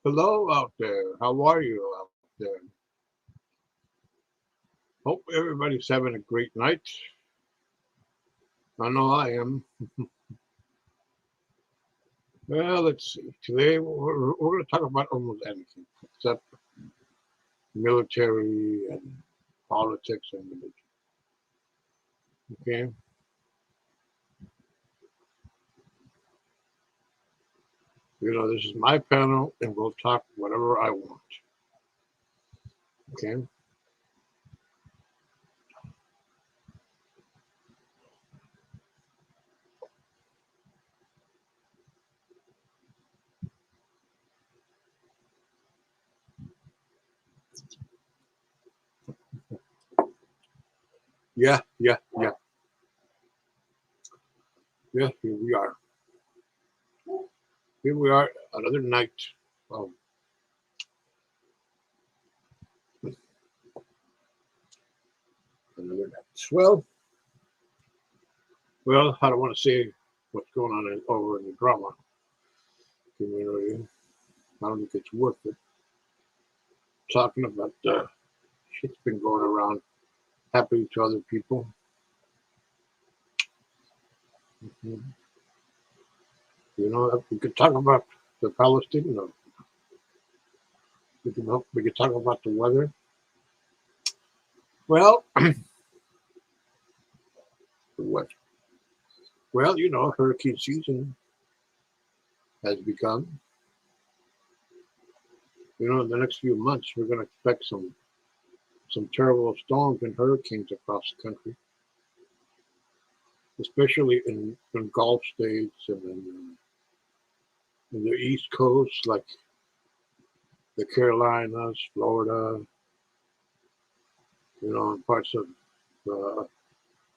Hello out there. How are you out there? Hope everybody's having a great night. I know I am. Well, let's see. Today we're going to talk about almost anything except military and politics and religion. Okay? This is my panel and we'll talk whatever I want. Okay? Yeah, yeah, yeah. Yeah, here we are. Here we are, another night of another night. Well, I don't want to say what's going on over in the drama community. I don't think it's worth it. Talking about shit's been going around happening to other people. Mhm. We could talk about the Palestinian. We could talk about the weather. Well, what? Well, hurricane season has begun. In the next few months, we're going to expect some terrible storms and hurricanes across the country, especially in Gulf states and in the East Coast, like the Carolinas, Florida, and parts of uh,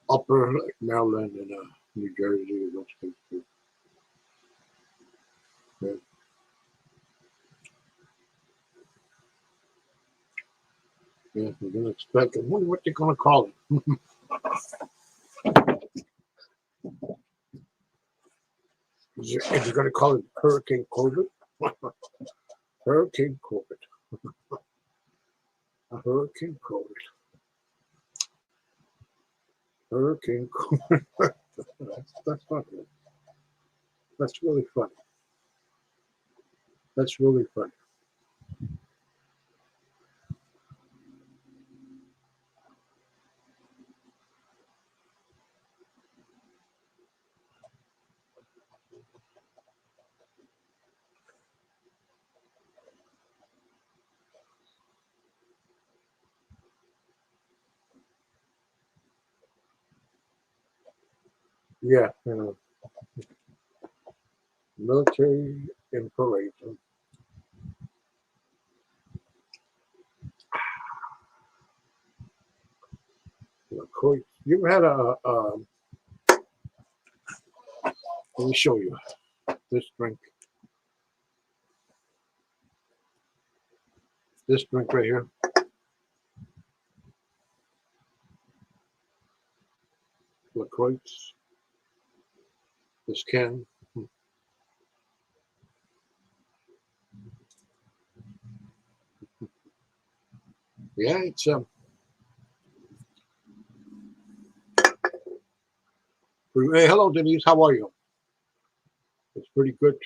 upper like Maryland and New Jersey, those things too. Yeah, yeah, we're gonna expect. I wonder what they're gonna call it. Is it gonna call it Hurricane COVID? Hurricane COVID. A Hurricane COVID. Hurricane COVID. That's funny. That's really funny. That's really funny. Yeah, military in parade. Of course, you ever had let me show you this drink. This drink right here, LaCroix. This can. Yeah, it's Hey, hello, Denise. How are you? It's pretty good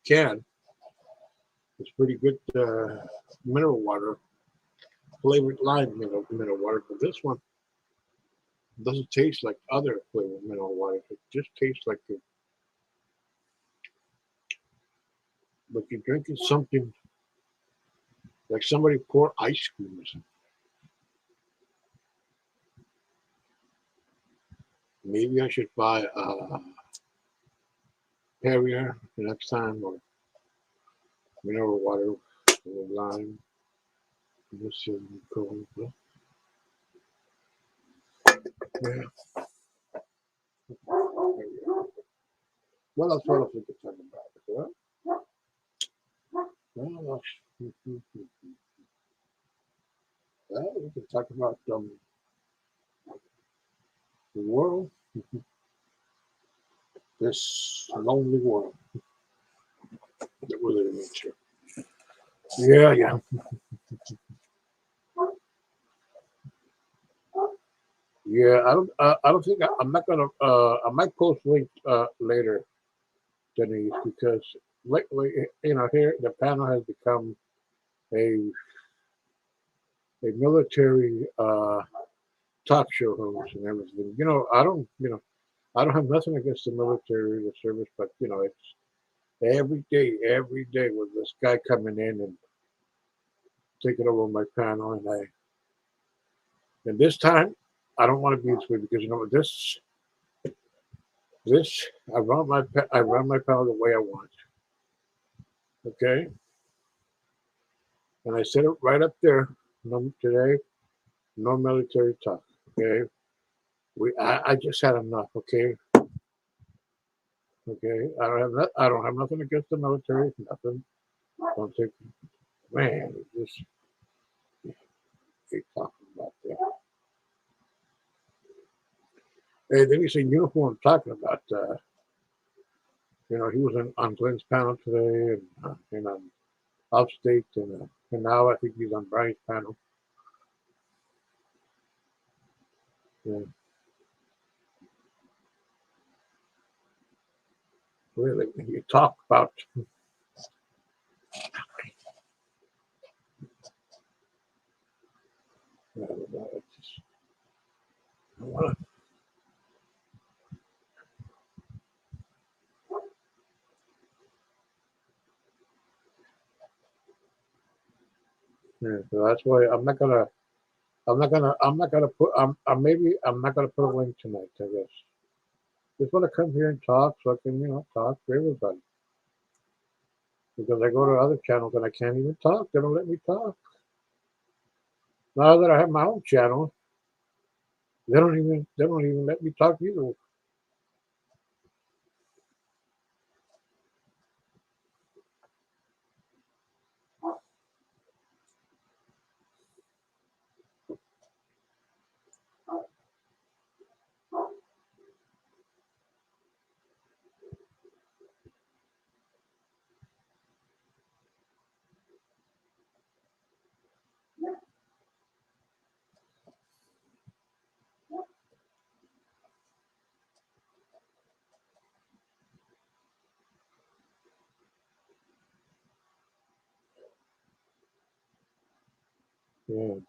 can. It's pretty good mineral water, flavored lime mineral water. But this one doesn't taste like other flavored mineral water. It just tastes like you're drinking something like somebody pour ice cream or something. Maybe I should buy Perrier the next time or mineral water with lime. This is cool. Yeah. What else we could talk about? Well, we can talk about the world, this lonely world that we're living in. Yeah, yeah, yeah. I don't think I'm not gonna. I might post links later, Denise, because lately, here the panel has become a military talk show host and everything. I don't have nothing against the military or the service, but it's every day with this guy coming in and taking over my panel, and this time I don't want to be this way because this I run my panel the way I want, okay, and I said it right up there. No, today, no military talk, okay. I just had enough, okay, okay. I don't have nothing against the military, nothing. Don't take man, just keep talking about that. Hey, then you see uniform talking about. He was on Glenn's panel today, and on Upstate, and now I think he's on Brian's panel. Yeah, really, you talk about. It's just, I wanna, yeah, so that's why I'm not gonna put. Maybe I'm not gonna put a link tonight. I guess just want to come here and talk, so I can talk to everybody. Because I go to other channels and I can't even talk. They don't let me talk. Now that I have my own channel, they don't even let me talk either. Yeah.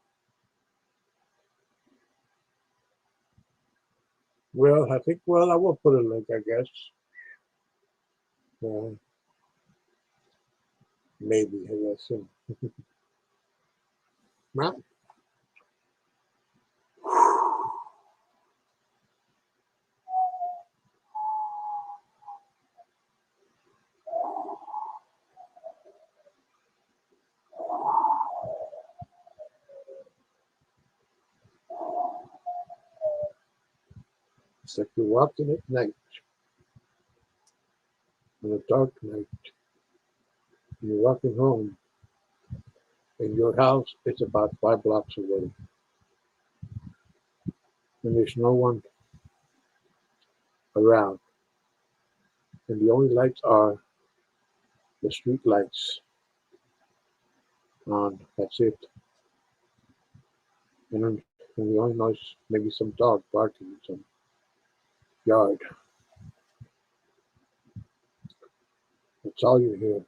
Well, I think. Well, I will put a link. I guess. Yeah, maybe. I guess. Well, it's like you're walking at night, on a dark night. You're walking home, and your house is about 5 blocks away, and there's no one around, and the only lights are the street lights on. That's it. And the only noise, maybe some dog barking in some yard. That's all you hear.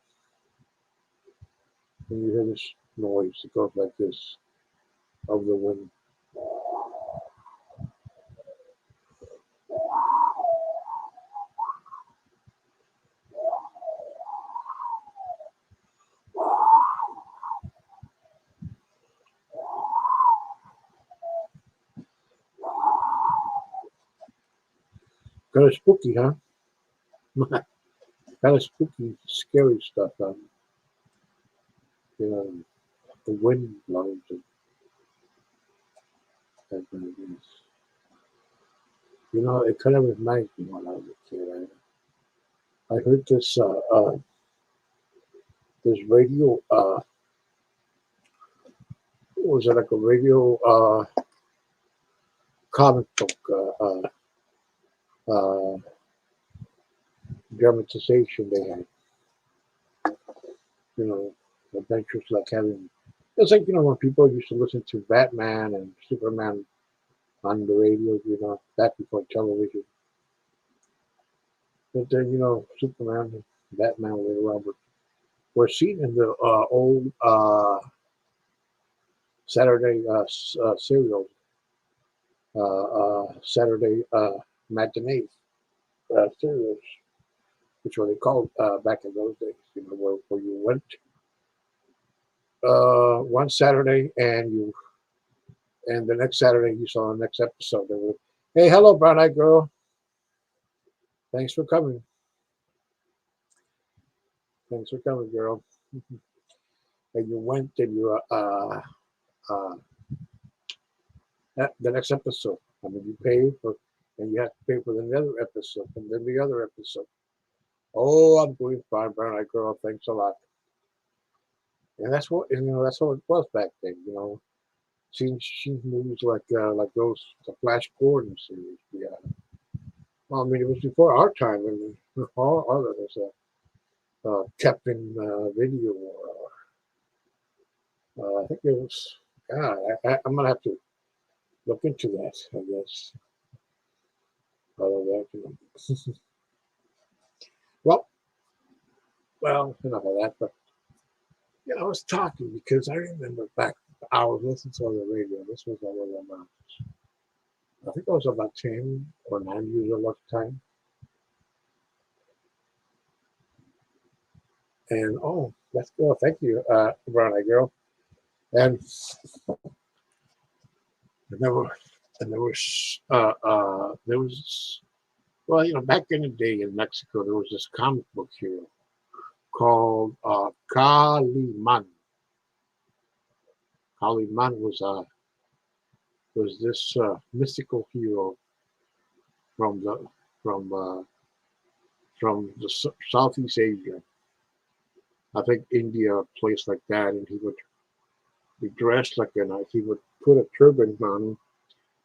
And you hear this noise that goes like this of the wind. Kind of spooky, huh? Kind of spooky, scary stuff. You know, the wind blows and that kind of things. It kind of reminds me when I was a kid. I heard this radio. Was it like a radio comic book uh, dramatization they had? You know, adventures like having. It's like when people used to listen to Batman and Superman on the radio, back before television. But then Superman and Batman later on were seen in the old Saturday serials, Saturday matinee serials, which were they called back in those days. Where you went one Saturday and the next Saturday you saw the next episode. They were, hey, hello, brown eyed girl. Thanks for coming. Thanks for coming, girl. And you went and you uh, the next episode. I mean, you paid for, and you have to pay for another episode, and then the other episode. Oh, I'm doing fine, brown eyed girl. Thanks a lot. And that's what it was back then. Seen movies like those, the Flash Gordon series. Yeah. Well, I mean, it was before our time, and all other was Captain Video. I think it was. God, I'm gonna have to look into that. I guess. All of that. Well, enough of that. But I was talking because I remember back. I was listening to on the radio. This was about. I think I was about 10 or 9 years old at the time. And that's cool. Thank you, brown eyed girl. And there were, there was, well, back in the day in Mexico, there was this comic book hero called Kaliman. Kaliman was this mystical hero from the from uh, from the Southeast Asia. I think India, a place like that, and he would be dressed like he would put a turban on him.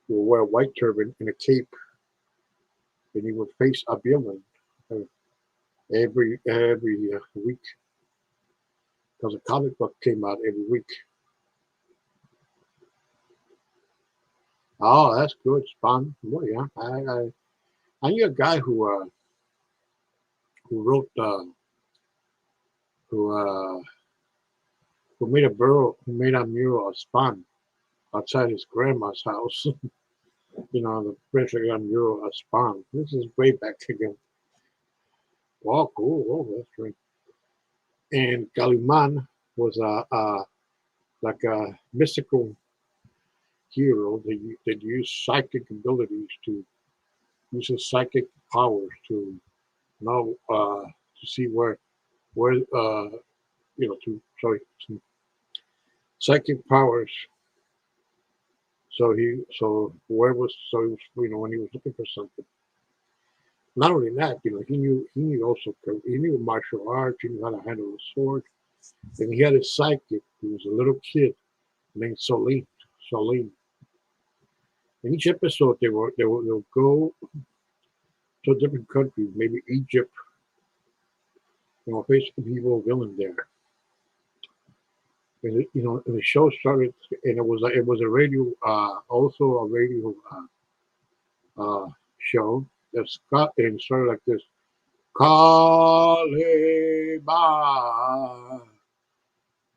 He would wear a white turban and a cape, and he would face a villain every week because a comic book came out every week. Oh, that's good, Spawn. Well, yeah, I knew a guy who wrote who uh, who made a mural of Spawn outside his grandma's house. The basically mural of Spawn. This is way back again. Oh, cool. Oh, that's great. And Kaliman was like a mystical hero that used psychic abilities to use his psychic powers to know to see where to sorry some psychic powers. Where was so he was, when he was looking for something. Not only that, he knew also he knew martial arts. He knew how to handle a sword, and he had a sidekick who was a little kid named Soline. Soline. In each episode, they'll go to a different country, maybe Egypt, face an evil villain there. And and the show started, and it was a radio, also a radio show that got and started like this. Kaliba,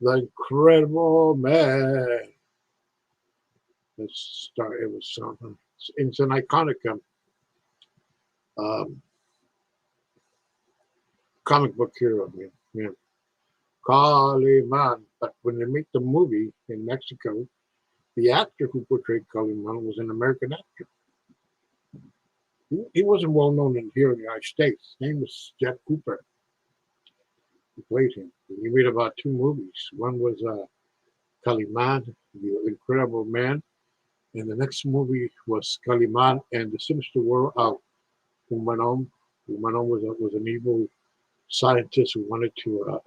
the Incredible Man. It was something. It's an iconic um, comic book hero. Kaliman. But when they make the movie in Mexico, the actor who portrayed Kaliman was an American actor. He wasn't well known here in the United States. His name was Jack Cooper. He played him. He made about 2 movies. One was Kaliman, the Incredible Man, and the next movie was Kaliman and the Sinister World of Humanom. Humanom was an evil scientist who wanted to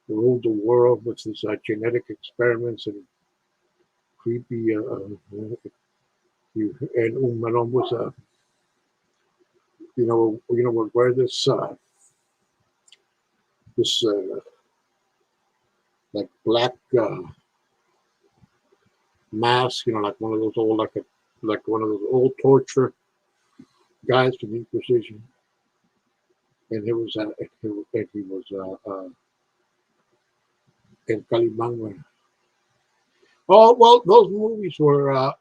rule the world with his genetic experiments and creepy. And Humanom was where this like black mask, like one of those old, like one of those old torture guys from the Inquisition, and he was in Calimán. Oh well, those movies were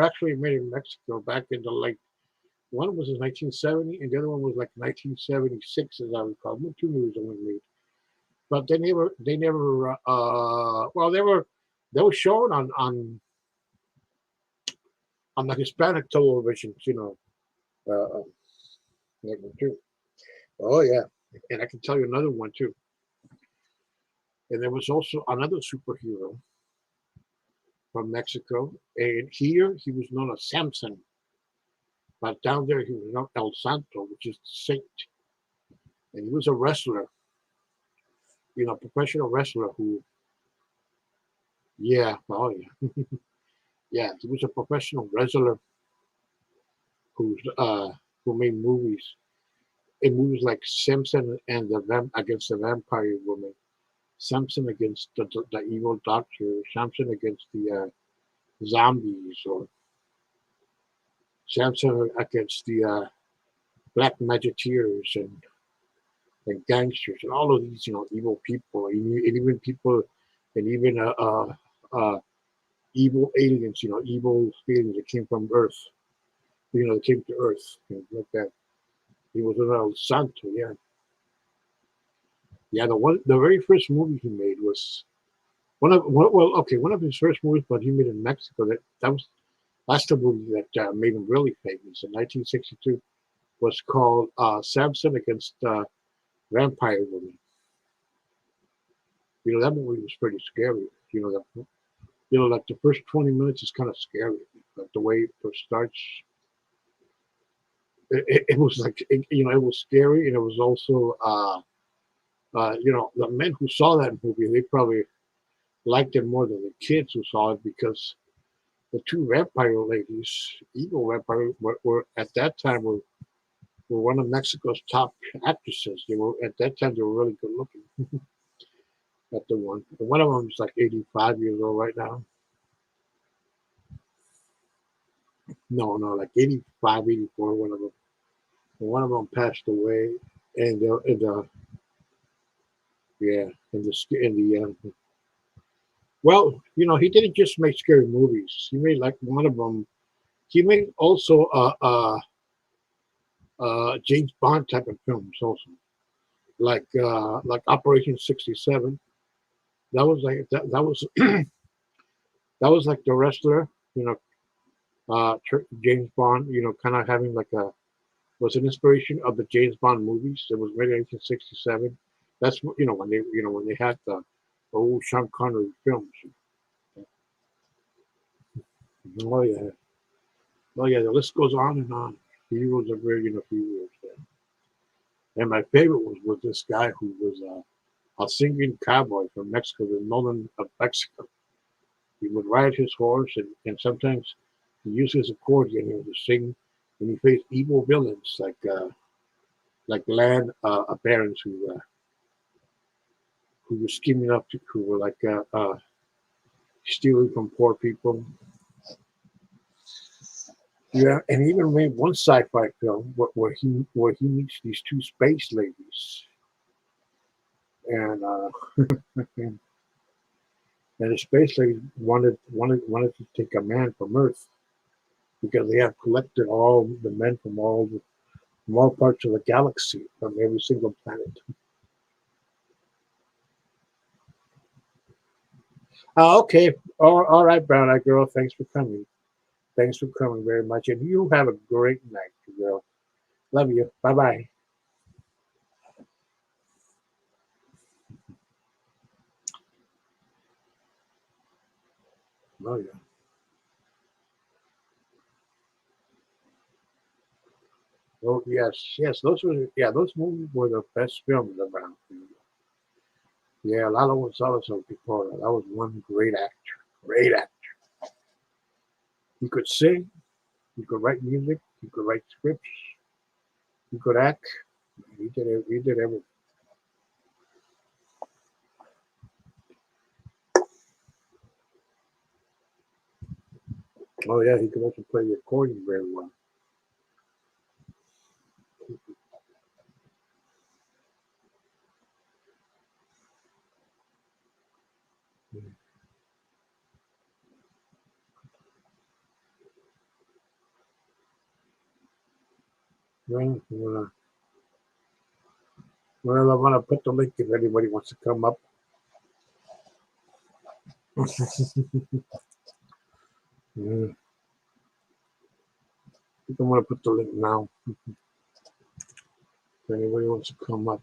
actually made in Mexico back in the late. One was in 1970, and the other one was like 1976, as I recall. Two movies that were made, but they never. Well, they were shown on the Hispanic televisions, uh, that one too. Oh yeah, and I can tell you another one too. And there was also another superhero from Mexico, and here he was known as Samson, but down there he was known El Santo, which is saint, and he was a wrestler, professional wrestler who, yeah, oh yeah, yeah, he was a professional wrestler who made movies, in movies like Simpson and against the vampire woman, Samson against the evil doctor, Samson against the zombies, or Samson against the black magiteers and gangsters and all of these, evil people, and even people, and even evil aliens, evil aliens that came from Earth, that came to Earth, like that. He was an El Santo, yeah. Yeah, the very first movie he made was one of his first movies, but he made in Mexico. That's the movie that made him really famous in 1962. Was called Samson against Vampire Woman. That movie was pretty scary. Like the first 20 minutes is kind of scary. Like the way it first starts, it was like it was scary, and it was also the men who saw that movie, they probably liked it more than the kids who saw it, because the two vampire ladies, evil vampire, were at that time were one of Mexico's top actresses. They were at that time, they were really good looking. At the one, and one of them is like 85 years old right now. No, no, like 85, 84. One of them. And one of them passed away, and yeah, well, he didn't just make scary movies. He made like one of them. He made also James Bond type of films also, like Operation 67. That was like that was that was like the wrestler, James Bond, kind of having like was an inspiration of the James Bond movies that was made in 1967. That's when they had the old Sean Connery films. Oh yeah, oh yeah. The list goes on and on. Heroes are very heroes there. And my favorite was this guy who was a singing cowboy from Mexico, the Nolan of Mexico. He would ride his horse, and sometimes he used his accordion, to sing, and he faced evil villains like land barons who were scheming up who were like stealing from poor people. Yeah, and he even made one sci-fi film where he meets these two space ladies, and and the space lady wanted to take a man from Earth, because they have collected all the men from all parts of the galaxy, from every single planet. Okay, all right, brown eyed girl. Thanks for coming. Thanks for coming very much, and you have a great night, girl. Love you. Bye bye. Oh yeah. Oh yes, yes. Those movies were the best films around. Yeah, Lalo Gonzalez of Picora. That was one great actor. Great actor. He could sing. He could write music. He could write scripts. He could act. He did everything. Oh yeah, he can also play the accordion very well. Well, well, I'm gonna put the link if anybody wants to come up. Mm, I think I'm gonna put the link now. If anybody wants to come up.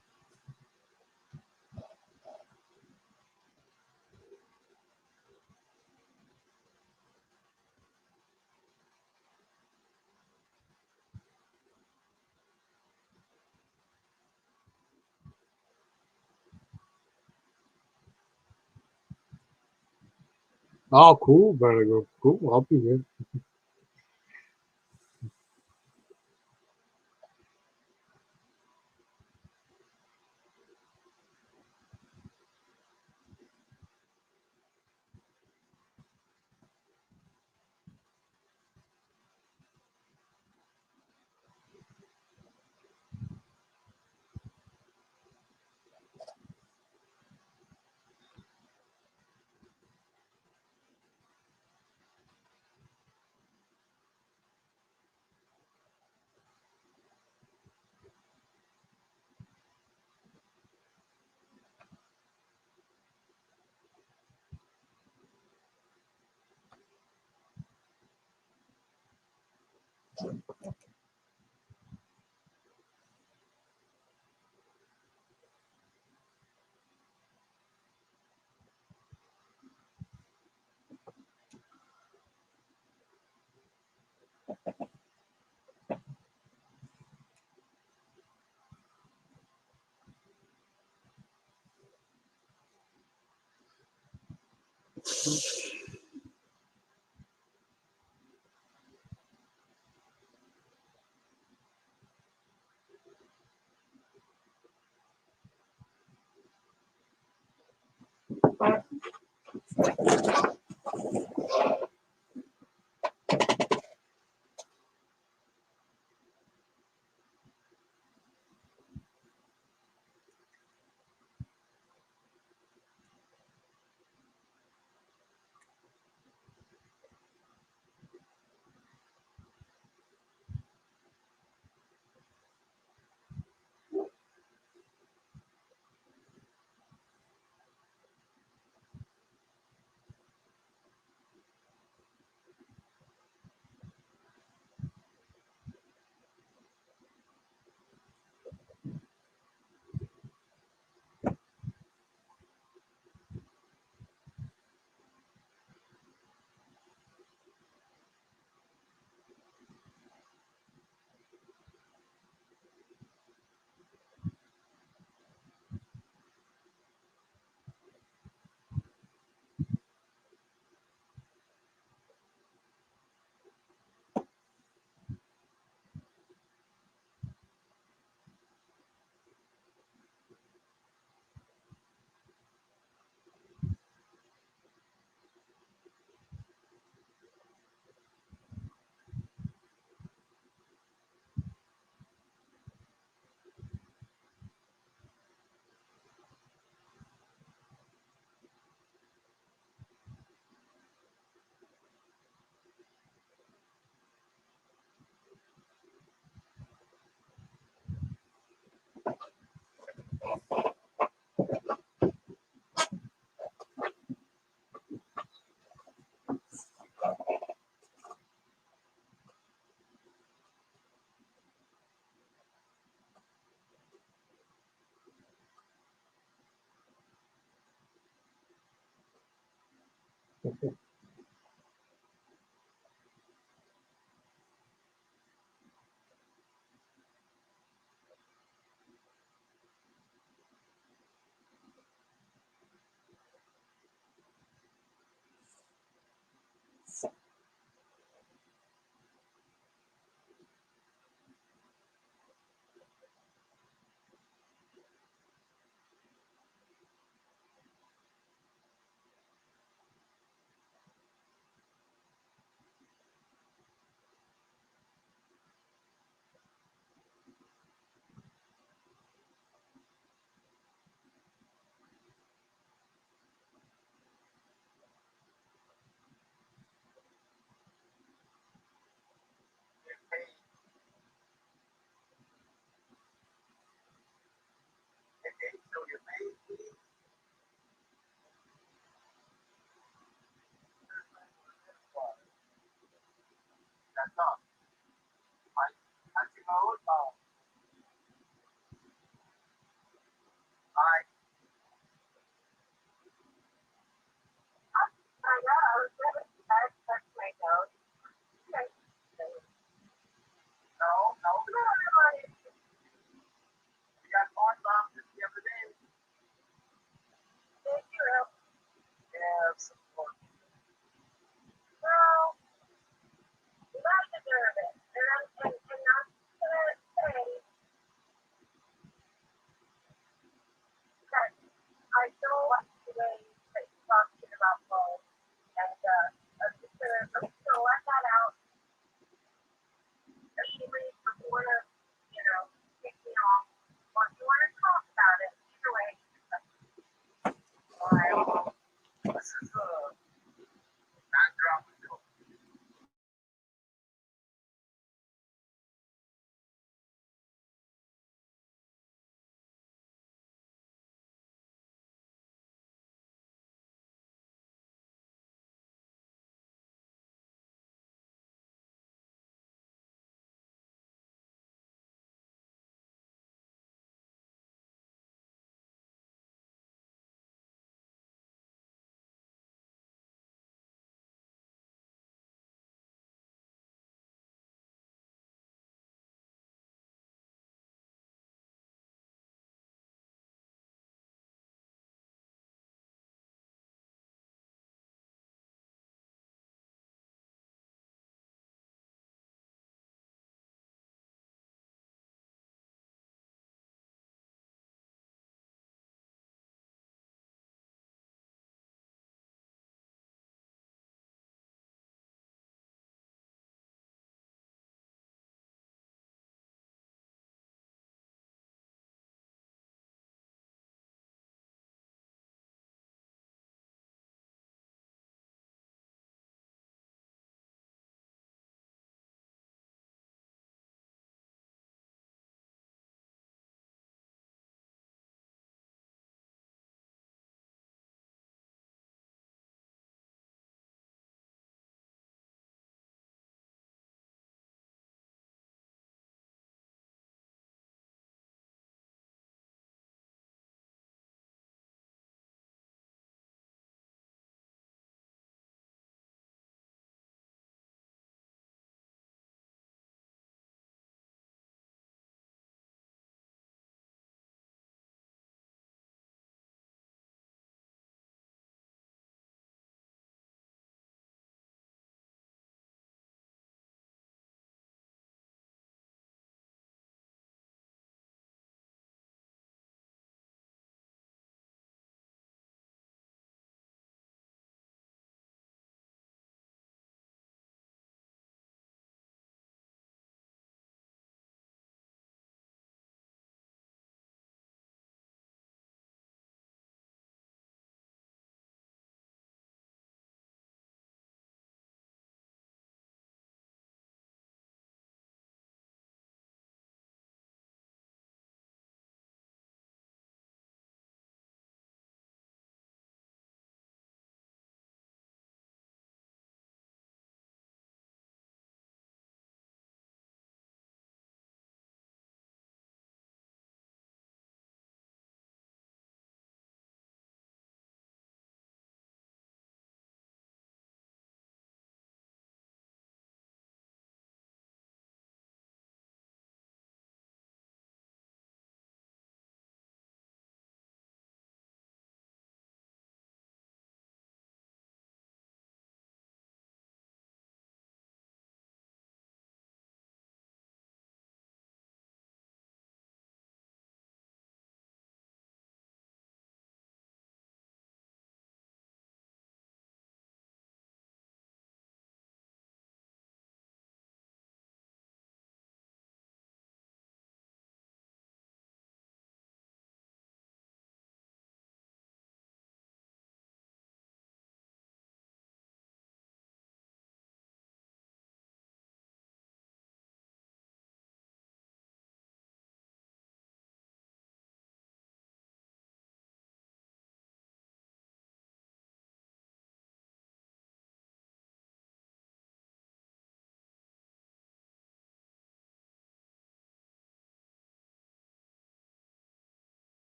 Oh, cool, better go. Cool, I'll be here.